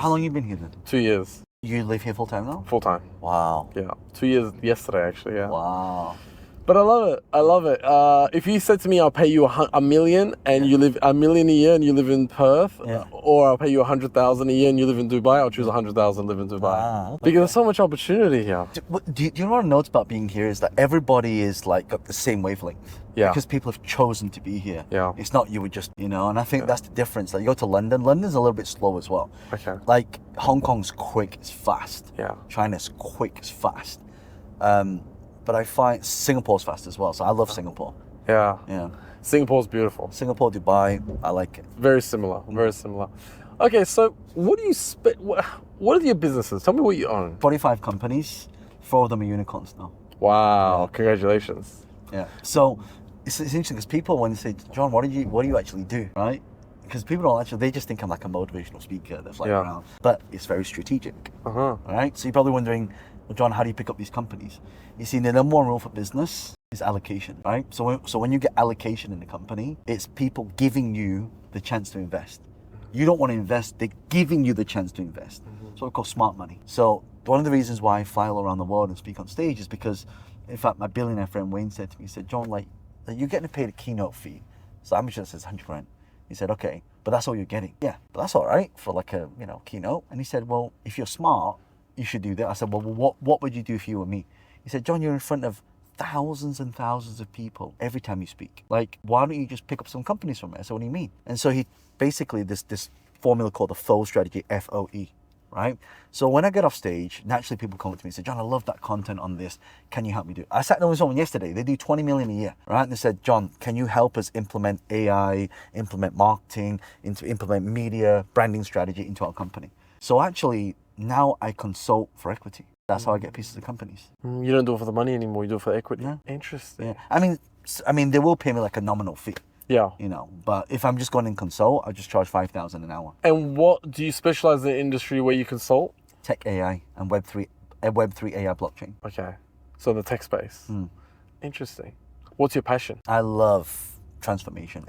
How long you been here then? 2 years. You live here full time now? Full time. Wow. Yeah. 2 years yesterday, actually, yeah. Wow. But I love it. I love it. If you said to me, I'll pay you $1 million and you live $1 million a year and you live in Perth, or I'll pay you $100,000 a year and you live in Dubai, I'll choose $100,000 and live in Dubai. Wow. Because there's so much opportunity here. Do you know what I noticed about being here is that everybody is like got the same wavelength. Yeah. Because people have chosen to be here. Yeah. It's not you would just, and I think that's the difference. Like you go to London, London's a little bit slow as well. Okay. Like Hong Kong's quick, it's fast. Yeah. China's quick, it's fast. But I find Singapore's fast as well. So I love Singapore. Yeah. Yeah. Singapore's beautiful. Singapore, Dubai, I like it. Very similar. Very similar. Okay, so what do you what are your businesses? Tell me what you own. 45 companies, 4 of them are unicorns now. Wow, congratulations. Yeah. So it's interesting because people, when they say, John, what do you actually do, right? Because people don't actually, they just think I'm like a motivational speaker that's like around, but it's very strategic. Right? So you're probably wondering, well, John, how do you pick up these companies? You see, the number one rule for business is allocation, right? So when you get allocation in the company, it's people giving you the chance to invest. You don't want to invest, they're giving you the chance to invest. So we call smart money. So one of the reasons why I fly all around the world and speak on stage is because, in fact, my billionaire friend Wayne said to me, he said, John, like, you're getting paid a keynote fee. So I'm sure it says 100 grand. He said, okay, but that's all you're getting. Yeah, but that's all right for like a, keynote. And he said, well, if you're smart, you should do that. I said, well, what would you do if you were me? He said, John, you're in front of thousands and thousands of people every time you speak. Like, why don't you just pick up some companies from it? I said, what do you mean? And so he basically, this formula called the FOE strategy, FOE, right? So when I get off stage, naturally people come up to me and say, John, I love that content on this. Can you help me do it? I sat down with someone yesterday. They do 20 million a year, right? And they said, John, can you help us implement AI, implement marketing, implement media, branding strategy into our company? So actually, now I consult for equity. That's how I get pieces of companies. You don't do it for the money anymore. You do it for the equity. Yeah. Interesting. Yeah. I mean, they will pay me like a nominal fee. Yeah. But if I'm just going in consult, I just charge 5,000 an hour. And what do you specialize in the industry where you consult? Tech AI and Web3 AI blockchain. Okay. So the tech space. Interesting. What's your passion? I love transformation.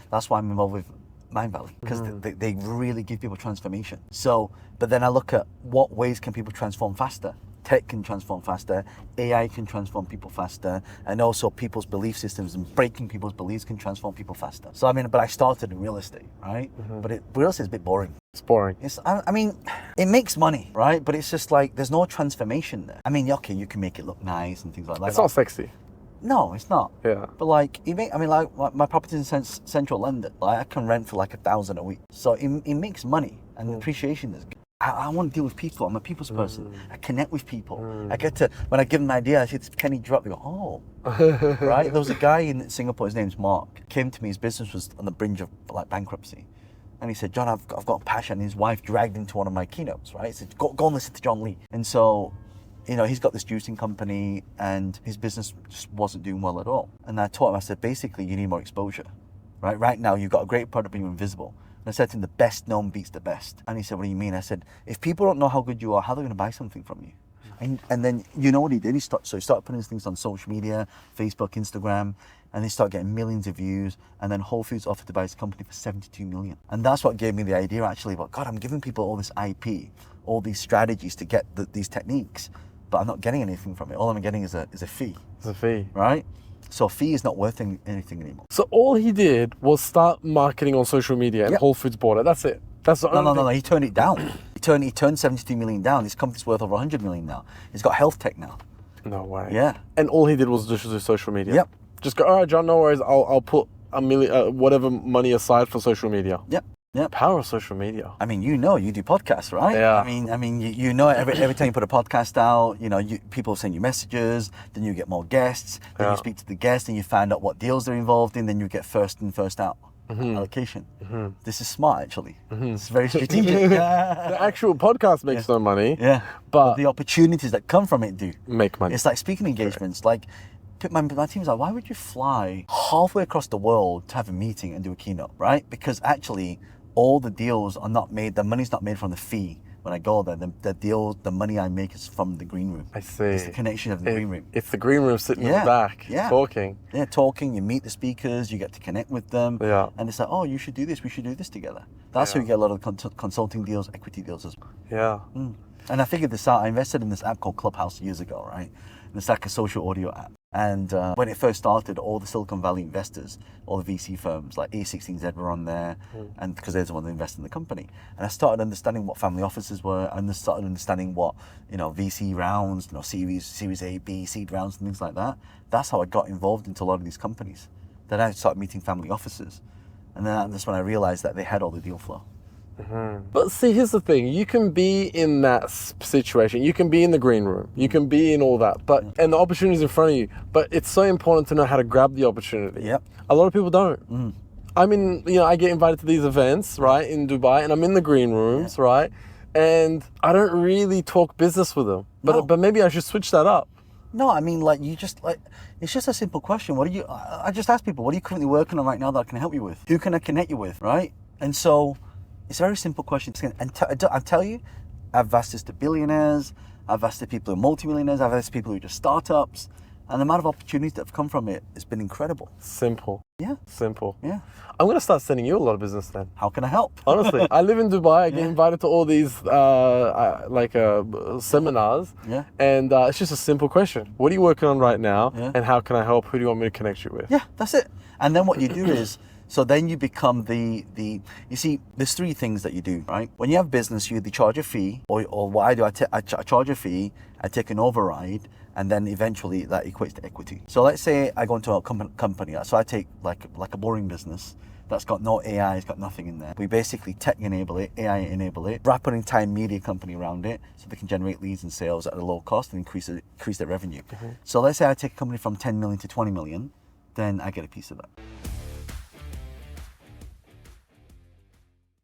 That's why I'm involved with Mindvalley, because they really give people transformation. So, but then I look at what ways can people transform faster. Tech can transform faster, AI can transform people faster, and also people's belief systems and breaking people's beliefs can transform people faster. So but I started in real estate, right? But real estate is a bit boring. It's boring. It makes money, right? But it's just like, there's no transformation there. Okay, you can make it look nice and things like that. It's not sexy. No, it's not. Yeah. But my property's in central London. Like I can rent for like $1,000 a week. So it makes money and the appreciation is good. I want to deal with people. I'm a people's person. I connect with people. I get to, when I give them an idea, I say, it's penny drop. They go, oh, right? There was a guy in Singapore, his name's Mark, came to me, his business was on the brink of like bankruptcy. And he said, John, I've got a passion. And his wife dragged him to one of my keynotes, right? He said, go and listen to John Lee. And so, he's got this juicing company and his business just wasn't doing well at all. And I taught him, I said, basically, you need more exposure, right? Right now, you've got a great product, but you're invisible. And I said to him, the best known beats the best. And he said, what do you mean? I said, if people don't know how good you are, how are they going to buy something from you? And then, you know what he did? He started putting his things on social media, Facebook, Instagram, and he started getting millions of views. And then Whole Foods offered to buy his company for 72 million. And that's what gave me the idea actually about, God, I'm giving people all this IP, all these strategies to get these techniques, but I'm not getting anything from it. All I'm getting is a fee. It's a fee. Right? So a fee is not worth anything anymore. So all he did was start marketing on social media and Whole Foods bought it. That's it. That's the only No. He turned it down. He turned 72 million down. His company's worth over 100 million now. He's got health tech now. No way. Yeah. And all he did was just do social media. Yep. Just go, all right, John, no worries. I'll put $1 million, whatever money aside for social media. Yep. Yep. Power of social media. You do podcasts, right? Yeah. Every time you put a podcast out, people send you messages, then you get more guests, then you speak to the guests and you find out what deals they're involved in, then you get first in, first out allocation. This is smart, actually. It's very strategic. The actual podcast makes no money. Yeah. But the opportunities that come from it do. Make money. It's like speaking engagements. Like, my team's like, why would you fly halfway across the world to have a meeting and do a keynote, right? Because actually, all the deals are not made, the money's not made from the fee. when I go there, the deal, the money I make is from the green room. I see. It's the connection of the green room. It's the green room sitting in the back, talking. Yeah, talking. You meet the speakers, you get to connect with them. Yeah. And it's like, oh, you should do this. We should do this together. That's how you get a lot of consulting deals, equity deals as well. Yeah. And I figured this out. I invested in this app called Clubhouse years ago, right? And it's like a social audio app. And when it first started, all the Silicon Valley investors, all the VC firms like A16Z were on there, and because they're the ones that invest in the company. And I started understanding what family offices were, and I started understanding what VC rounds, Series A, B, seed rounds, and things like that. That's how I got involved into a lot of these companies. Then I started meeting family offices, and then that's when I realized that they had all the deal flow. But see, here's the thing. You can be in that situation. You can be in the green room. You can be in all that. And the opportunity is in front of you. But it's so important to know how to grab the opportunity. Yep. A lot of people don't. I mean, I get invited to these events, right, in Dubai, and I'm in the green rooms, right? And I don't really talk business with them. But maybe I should switch that up. No, I mean, it's just a simple question. I just ask people, what are you currently working on right now that I can help you with? Who can I connect you with, right? And so, it's a very simple question. And I tell you, I've asked this to billionaires, I've asked to people who are multimillionaires, I've asked people who are just startups, and the amount of opportunities that have come from it has been incredible. Simple. Yeah. Simple. Yeah. I'm going to start sending you a lot of business then. How can I help? Honestly, I live in Dubai. I get invited to all these seminars. Yeah. And it's just a simple question. What are you working on right now? Yeah. And how can I help? Who do you want me to connect you with? Yeah, that's it. And then what you do is, so then you become you see, there's three things that you do, right? When you have business, you either charge a fee, or what I do, I charge a fee, I take an override, and then eventually that equates to equity. So let's say I go into a company, so I take like a boring business that's got no AI, it's got nothing in there. We basically tech enable it, AI enable it, wrap an entire media company around it so they can generate leads and sales at a low cost and increase their revenue. So let's say I take a company from 10 million to 20 million, then I get a piece of that.